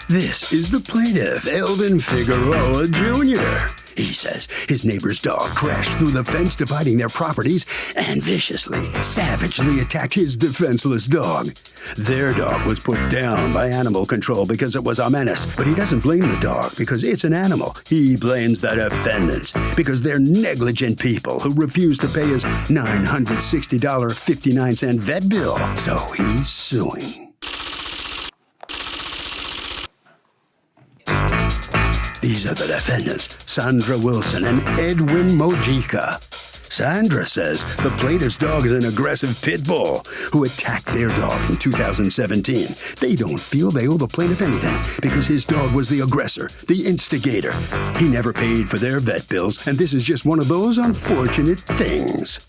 This is the plaintiff, Elvin Figueroa Jr. He says his neighbor's dog crashed through the fence dividing their properties and viciously, savagely attacked his defenseless dog. Their dog was put down by animal control because it was a menace, but he doesn't blame the dog because it's an animal. He blames the defendants because they're negligent people who refused to pay his $960.59 vet bill. So he's suing. These are the defendants, Sandra Wilson and Edwin Mojica. Sandra says the plaintiff's dog is an aggressive pit bull who attacked their dog in 2017. They don't feel they owe the plaintiff anything because his dog was the aggressor, the instigator. He never paid for their vet bills, and this is just one of those unfortunate things.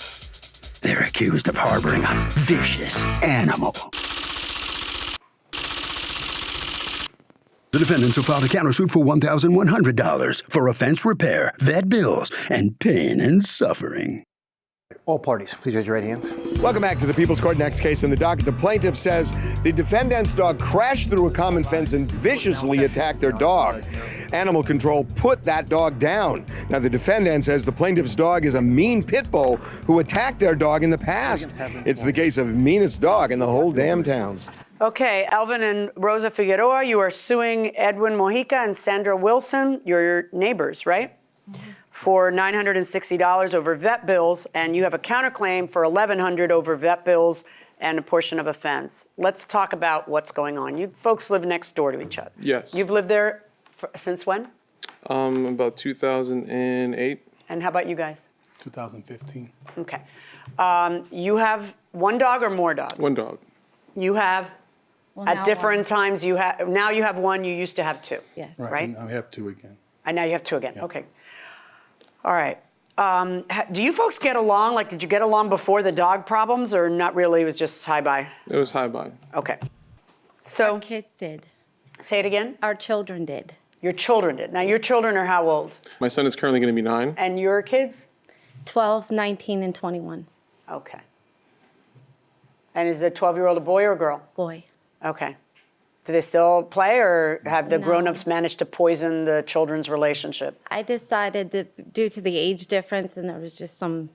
They're accused of harboring a vicious animal. The defendants have filed a countersuit for $1,100 for offense repair, vet bills, and pain and suffering. All parties, please raise your right hand. Welcome back to the People's Court. Next case in the docket. The plaintiff says the defendant's dog crashed through a common fence and viciously attacked their dog. Animal control put that dog down. Now, the defendant says the plaintiff's dog is a mean pit bull who attacked their dog in the past. It's the case of meanest dog in the whole damn town. Okay, Elvin and Rosa Figueroa, you are suing Edwin Mojica and Sandra Wilson, your neighbors, right? Mm-hmm. For $960 over vet bills, and you have a counterclaim for $1,100 over vet bills and a portion of a fence. Let's talk about what's going on. You folks live next door to each other. Yes. You've lived there since when? About 2008. And how about you guys? 2015. Okay. You have one dog or more dogs? One dog. You have? Well, at different times, you have one. You used to have two. Yes. Right? Now I have two again. And now you have two again. Yeah. Okay. All right. Do you folks get along? Like, did you get along before the dog problems, or not really? It was just hi-bye? It was hi-bye. Okay. So, Our kids did. say it again? Our children did. Your children did. Now, your children are how old? My son is currently going to be 9. And your kids? 12, 19, and 21. Okay. And is the 12-year-old a boy or a girl? Boy. Okay. Do they still play, or have the No. grown-ups managed to poison the children's relationship? I decided that due to the age difference, and there was just some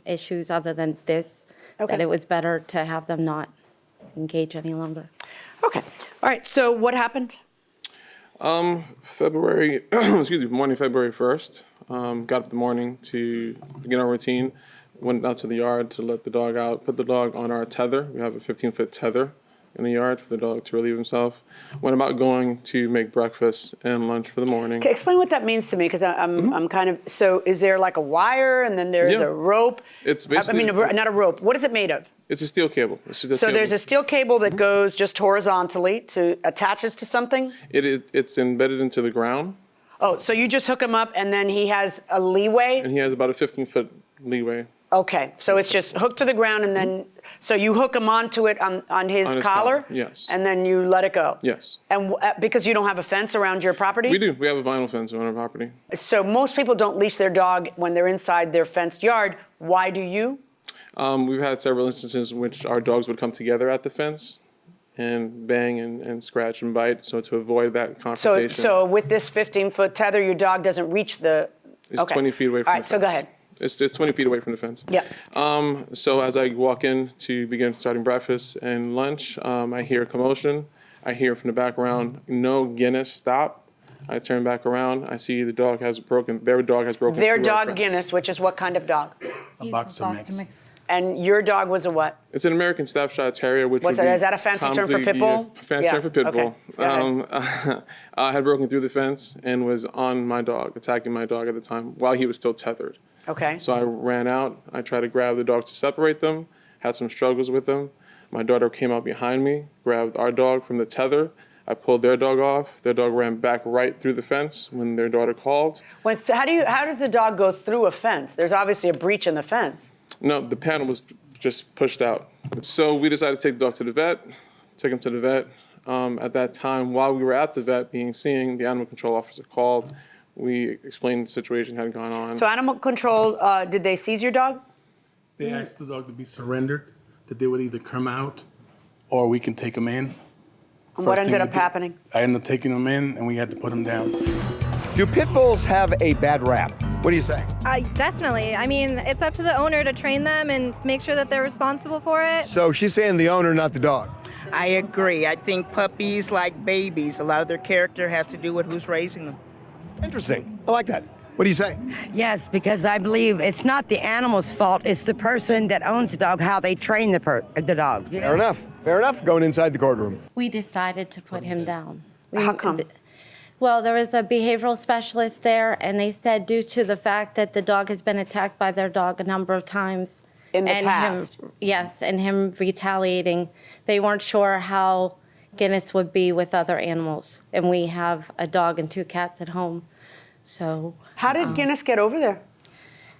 issues other than this, Okay. that it was better to have them not engage any longer. Okay. All right. So what happened? February 1st. Got up in the morning to begin our routine. Went out to the yard to let the dog out. Put the dog on our tether. We have a 15-foot tether in the yard for the dog to relieve himself. Went about going to make breakfast and lunch for the morning. Okay, explain what that means to me, because I'm kind of, so is there like a wire and then there's a rope? It's basically, not a rope. What is it made of? It's a steel cable. So there's a steel cable that goes just horizontally attaches to something? It's embedded into the ground. Oh, so you just hook him up and then he has a leeway? And he has about a 15-foot leeway. Okay, so it's just hooked to the ground and then, so you hook him onto it on his collar? Yes. And then you let it go? Yes. And because you don't have a fence around your property? We do. We have a vinyl fence on our property. So most people don't leash their dog when they're inside their fenced yard. Why do you? We've had several instances in which our dogs would come together at the fence and bang and scratch and bite, so to avoid that confrontation. So with this 15-foot tether, your dog doesn't reach the... It's 20 feet away from the fence. All right, so go ahead. It's 20 feet away from the fence. Yeah. So as I walk in to begin starting breakfast and lunch, I hear a commotion. I hear from the background, no Guinness, stop. I turn back around. I see their dog has broken Their through our dog fence. Guinness, which is what kind of dog? A boxer mix. And your dog was a what? It's an American Staffordshire Terrier, which What's would that? be Is that a fancy term for pit bull? Fancy term for pit Okay. bull. Go ahead. I had broken through the fence and was on my dog, attacking my dog at the time while he was still tethered. Okay. So I ran out. I tried to grab the dogs to separate them, had some struggles with them. My daughter came out behind me, grabbed our dog from the tether. I pulled their dog off. Their dog ran back right through the fence when their daughter called. How does the dog go through a fence? There's obviously a breach in the fence. No, the panel was just pushed out. So we decided to take the dog to the vet, took him to the vet. At that time, while we were at the vet being seen, the animal control officer called. We explained the situation had gone on. So animal control, did they seize your dog? They asked the dog to be surrendered, that they would either come out or we can take him in. And what First thing ended we up did, happening? I ended up taking him in, and we had to put him down. Do pit bulls have a bad rap? What do you say? Definitely. I mean, it's up to the owner to train them and make sure that they're responsible for it. So she's saying the owner, not the dog. I agree. I think puppies, like babies, a lot of their character has to do with who's raising them. Interesting. I like that. What do you say? Yes, because I believe it's not the animal's fault. It's the person that owns the dog, how they train the dog. You know? Fair enough. Fair enough. Going inside the courtroom. We decided to put him down. How come? Well, there was a behavioral specialist there, and they said due to the fact that the dog has been attacked by their dog a number of times. In the and past? Yes, and him retaliating. They weren't sure how Guinness would be with other animals. And we have a dog and 2 cats at home. So. How did Guinness get over there?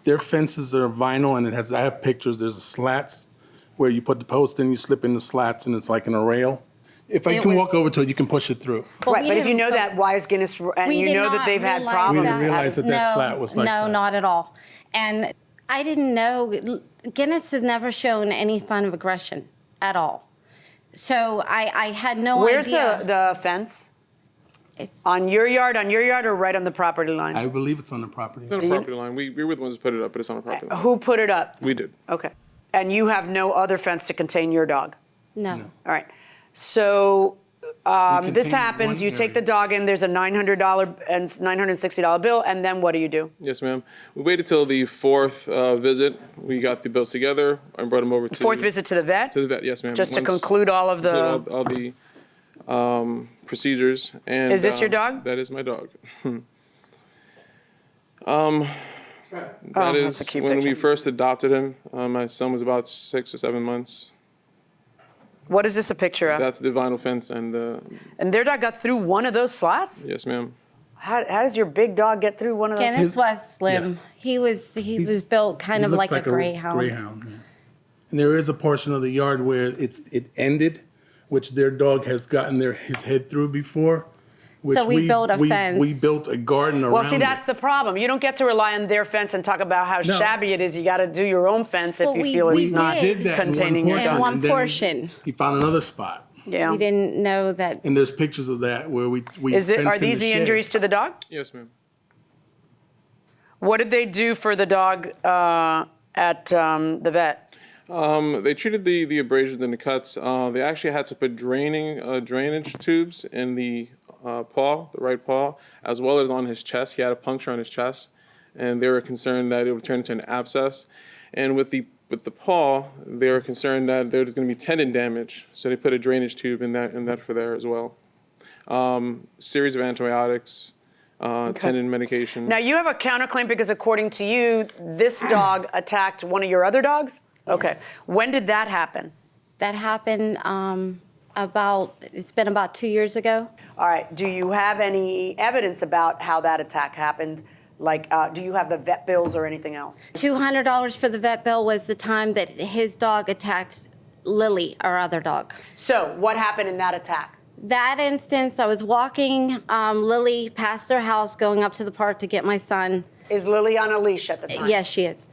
Their fences are vinyl, and I have pictures. There's slats where you put the post in, you slip in the slats, and it's like in a rail. If I can walk over to it, you can push it through. Well, right, but if you know that, why is Guinness, and you know that they've had problems? We didn't realize that slat was like no, that. not at all. And I didn't know, Guinness has never shown any sign of aggression at all. So I had no Where's idea. the fence? It's On your yard, or right on the property line? I believe it's on the property. It's on the property line. We were the ones who put it up, but it's on the property line. Who put it up? We did. Okay. And you have no other fence to contain your dog? no. All right. So this contain happens, one you take area. the dog in, there's a $900 and $960 bill, and then what do? Yes, ma'am. We waited till the 4th visit. We got the bills together and brought them over to 4th visit to the vet? To the vet, yes, ma'am. Just to Once- conclude all of the... conclude all the procedures. And Is this your dog? That is my dog. That that's is a cute when picture. we first adopted him. My son was about 6 or 7 months. What is this a picture of? That's the vinyl fence and And their dog got through one of those slots? yes, ma'am. How does your big dog get through one of those? Guinness was slim. yeah. He was built kind He of looks like a greyhound. Greyhound, yeah. And there is a portion of the yard where it ended, which their dog has gotten his head through before. Which So we built a fence. We built a garden around Well, see, that's it. the problem. You don't get to rely on their fence and talk about how No. shabby it is. You got to do your own fence if Well, you we- feel we it's not did that containing in your one dog. In one and then portion. He found another spot. Yeah. We didn't know that. And there's pictures of that where we Are fenced in these the shed. injuries to the dog? Yes, ma'am. What did they do for the dog at the vet? They treated the abrasions and the cuts. They actually had to put drainage tubes in the paw, the right paw, as well as on his chest. He had a puncture on his chest, and they were concerned that it would turn into an abscess. And with the paw, they were concerned that there was going to be tendon damage, so they put a drainage tube in that for there as well. Series of antibiotics, tendon medication. Now, you have a counterclaim because, according to you, this dog attacked one of your other dogs? Okay. When did that happen? That happened it's been about 2 years ago. All right. Do you have any evidence about how that attack happened? Like, do you have the vet bills or anything else? $200 for the vet bill was the time that his dog attacked Lily, our other dog. So, what happened in that attack? That instance, I was walking Lily past their house, going up to the park to get my son. Is Lily on a leash at the time? Yes, she is.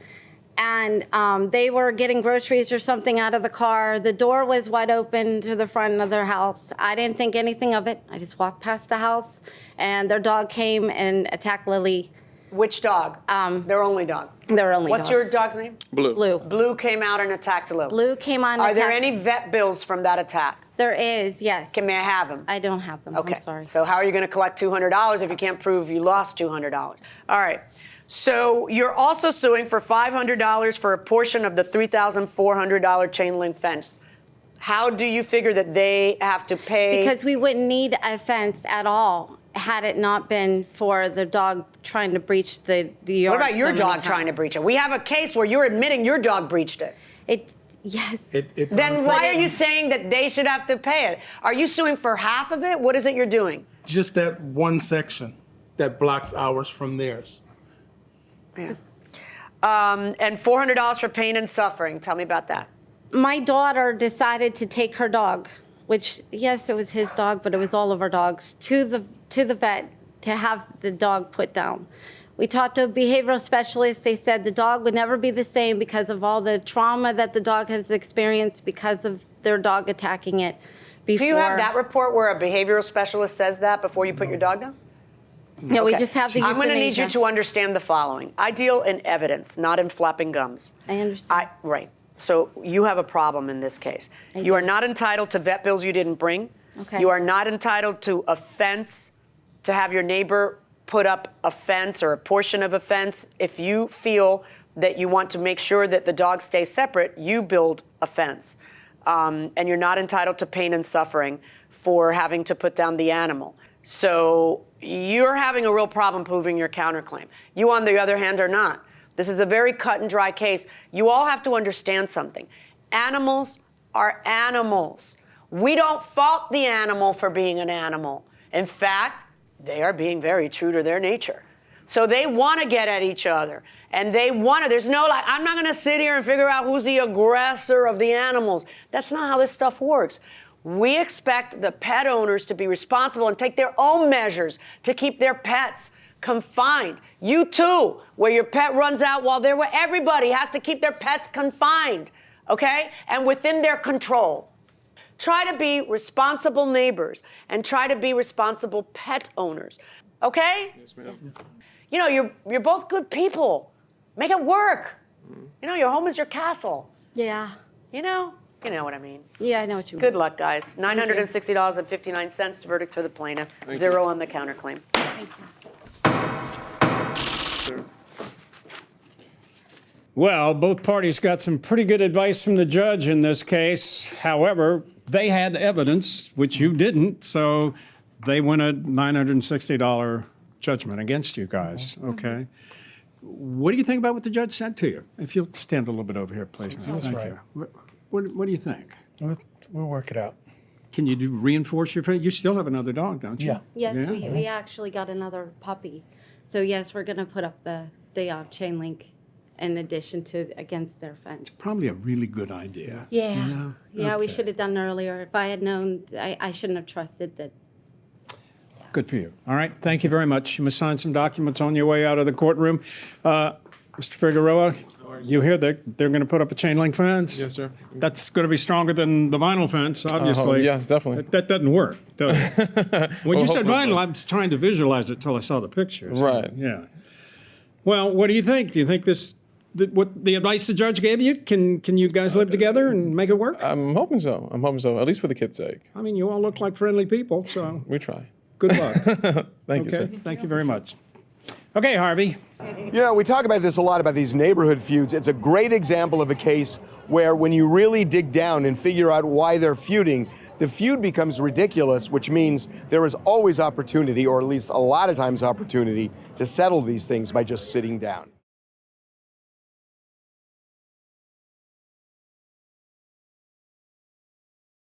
And they were getting groceries or something out of the car. The door was wide open to the front of their house. I didn't think anything of it. I just walked past the house, and their dog came and attacked Lily. Which dog? Their only dog. Their only What's dog. your dog's name? Blue. Blue. Blue came out and attacked Lily. Blue came on. Are there attack- any vet bills from that attack? There is, yes. May I have them? I don't have them. Okay. I'm sorry. So how are you going to collect $200 if you can't prove you lost $200? All right. So you're also suing for $500 for a portion of the $3,400 chain link fence. How do you figure that they have to pay? Because we wouldn't need a fence at all had it not been for the dog trying to breach the yard. What about your so many dog times. trying to breach it? We have a case where you're admitting your dog breached it. Yes. It's Then on why fence. are you saying that they should have to pay it? Are you suing for half of it? What is it you're doing? Just that one section that blocks ours from theirs. Yeah. And $400 for pain and suffering. Tell me about that. My daughter decided to take her dog, which, yes, it was his dog, but it was all of our dogs, to the vet to have the dog put down. We talked to a behavioral specialist. They said the dog would never be the same because of all the trauma that the dog has experienced because of their dog attacking it. before. Do you have that report where a behavioral specialist says that before you put your dog down? No, we just have the I'm going to need you euthanasia. to understand the following. I deal in evidence, not in flapping gums. I understand. Right. So you have a problem in this case. You are not entitled to vet bills you didn't bring. Okay. You are not entitled to a fence, to have your neighbor put up a fence or a portion of a fence. If you feel that you want to make sure that the dogs stay separate, you build a fence. And you're not entitled to pain and suffering for having to put down the animal. So you're having a real problem proving your counterclaim. You, on the other hand, are not. This is a very cut and dry case. You all have to understand something. Animals are animals. We don't fault the animal for being an animal. In fact, they are being very true to their nature. So they want to get at each other. And they want to, there's no I'm not going to sit here and figure out who's the aggressor of the animals. That's not how this stuff works. We expect the pet owners to be responsible and take their own measures to keep their pets confined. You too, where your pet runs out while they're where everybody has to keep their pets confined, okay? And within their control. Try to be responsible neighbors and try to be responsible pet owners, okay? Yes, ma'am. You know, you're both good people. Make it work. You know, your home is your castle. Yeah. You know what I mean. Yeah, I know what you mean. Good luck, guys. $960.59, verdict for the plaintiff, zero on the counterclaim. Thank you. Well, both parties got some pretty good advice from the judge in this case. However, they had evidence, which you didn't, so they won a $960 judgment against you guys, okay? What do you think about what the judge said to you? If you'll stand a little bit over here, please. Thank you. What do you think? We'll work it out. Can you reinforce your friend? You still have another dog, don't you? Yeah. Yes, Yeah. we actually got another puppy. So yes, we're going to put up the chain link in addition to against their fence. Probably a really good idea. Yeah. Yeah, we Okay. should have done earlier. If I had known, I shouldn't have trusted that. Good for you. All right. Thank you very much. You must sign some documents on your way out of the courtroom. Mr. Figueroa, you hear that they're going to put up a chain link fence? Yes, sir. That's going to be stronger than the vinyl fence, obviously. Yes, definitely. That doesn't work, does it? When you said hopefully. vinyl, I was trying to visualize it till I saw the pictures. Right. Yeah. Well, what do you think? Do you think what the advice the judge gave you, can you guys live together and make it work? I'm hoping so. At least for the kids' sake. I mean, you all look like friendly people, so We try. good luck. Thank you, sir. Okay. Thank you very much. Okay, Harvey. You know, we talk about this a lot about these neighborhood feuds. It's a great example of a case where when you really dig down and figure out why they're feuding, the feud becomes ridiculous, which means there is always opportunity, or at least a lot of times opportunity, to settle these things by just sitting down.